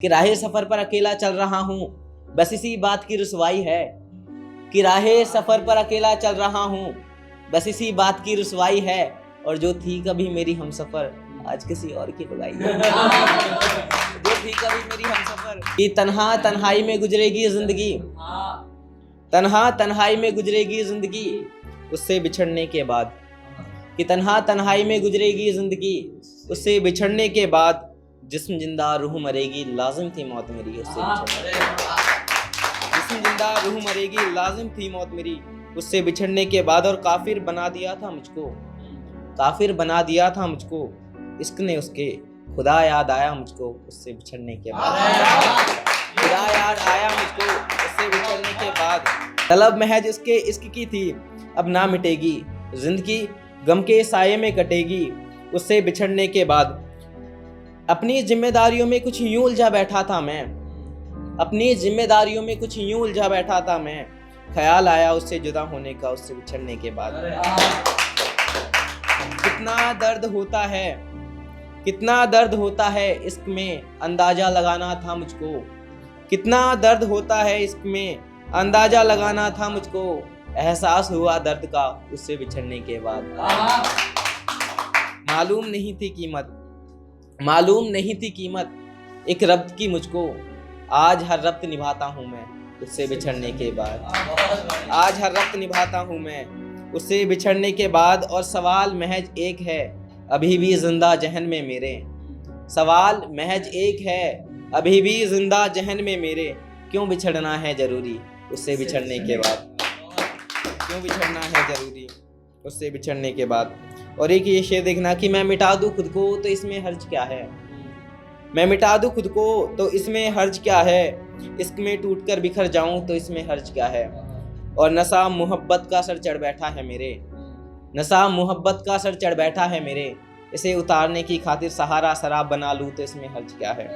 कि राहे सफर पर अकेला चल रहा हूँ, बस इसी बात की रुसवाई है। कि राहे सफर पर अकेला चल रहा हूँ, बस इसी बात की रुसवाई है। और जो थी कभी मेरी हमसफर आज किसी और की लगाई है। जो थी कभी मेरी हमसफर कि तन्हा तन्हाई में गुजरेगी जिंदगी, तन्हा तन्हाई में गुजरेगी जिंदगी उससे बिछड़ने के बाद। कि तन्हा तन्हाई में गुजरेगी जिंदगी उससे बिछड़ने के बाद। जिस्म जिंदा रूह मरेगी लाजिम थी मौत मेरी उससे बिछड़ने। जिस्म जिंदा रूह मरेगी लाजिम थी मौत मेरी उससे बिछड़ने के बाद। और काफिर बना दिया था मुझको, काफिर बना दिया था मुझको इश्क ने उसके। खुदा याद आया मुझको उससे बिछड़ने के बाद। खुदा याद आया मुझको उससे बिछड़ने के बाद। तलब महज उसके इश्क की थी अब ना मिटेगी, जिंदगी गम के साये में कटेगी उससे बिछड़ने के बाद। अपनी जिम्मेदारियों में कुछ यूं उलझा बैठा था मैं, अपनी जिम्मेदारियों में कुछ यूं उलझा बैठा था मैं। ख्याल आया उससे जुदा होने का उससे बिछड़ने के बाद। कितना दर्द होता है, कितना दर्द होता है इश्क में अंदाजा लगाना था मुझको। कितना दर्द होता है इश्क में अंदाजा लगाना था मुझको। एहसास हुआ दर्द का उससे बिछड़ने के बाद। मालूम नहीं थी कीमत, मालूम नहीं थी कीमत एक रब्त की मुझको। आज हर रब्त निभाता हूँ मैं उससे बिछड़ने के बाद। आज हर रब्त निभाता हूँ मैं उससे बिछड़ने के बाद। और सवाल महज एक है अभी भी जिंदा जहन में मेरे। सवाल महज एक है अभी भी जिंदा जहन में मेरे। क्यों बिछड़ना है जरूरी उससे बिछड़ने के बाद। क्यों बिछड़ना है जरूरी उससे बिछड़ने के बाद। और एक ये शेर देखना कि मैं मिटा दूं खुद को तो इसमें हर्ज क्या है। मैं मिटा दूं खुद को तो इसमें हर्ज क्या है। इश्क में टूटकर बिखर जाऊं तो इसमें हर्ज क्या है। और नशा मोहब्बत का सर चढ़ बैठा है मेरे, नशा मोहब्बत का सर चढ़ बैठा है मेरे। इसे उतारने की खातिर सहारा शराब बना लूं तो इसमें हर्ज क्या है।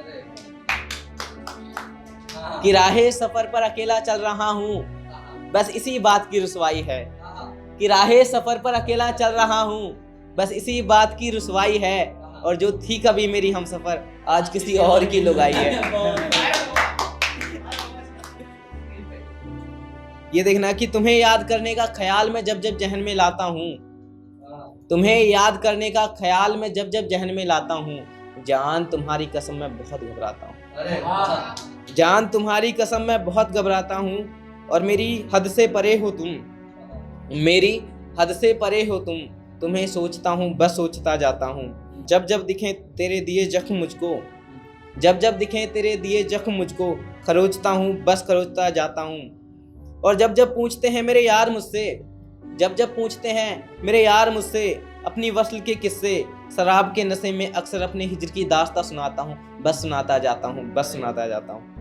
कि राहे सफर पर अकेला चल रहा हूँ, बस इसी बात की रुसवाई है। कि राहे सफर पर अकेला चल रहा हूँ, बस इसी बात की रुसवाई है। और जो थी कभी मेरी हमसफर आज किसी और की लुगाई है। ये देखना कि तुम्हें याद करने का ख्याल मैं जब जब जहन में लाता हूँ, तुम्हें याद करने का ख्याल मैं जब जब जहन में लाता हूँ। जान तुम्हारी कसम मैं बहुत घबराता हूँ, जान तुम्हारी कसम मैं बहुत घबराता हूँ। और मेरी हद से परे हो तुम, मेरी हद से परे हो तुम। तुम्हें सोचता हूँ बस सोचता जाता हूँ। जब जब दिखें तेरे दिए जख्म मुझको, जब जब दिखें तेरे दिए जख्म मुझको। खरोचता हूँ बस खरोचता जाता हूँ। और जब जब पूछते हैं मेरे यार मुझसे, जब जब पूछते हैं मेरे यार मुझसे अपनी वस्ल के किस्से। शराब के नशे में अक्सर अपने हिज्र की दास्तां सुनाता हूँ, बस सुनाता जाता हूँ, बस सुनाता जाता हूँ।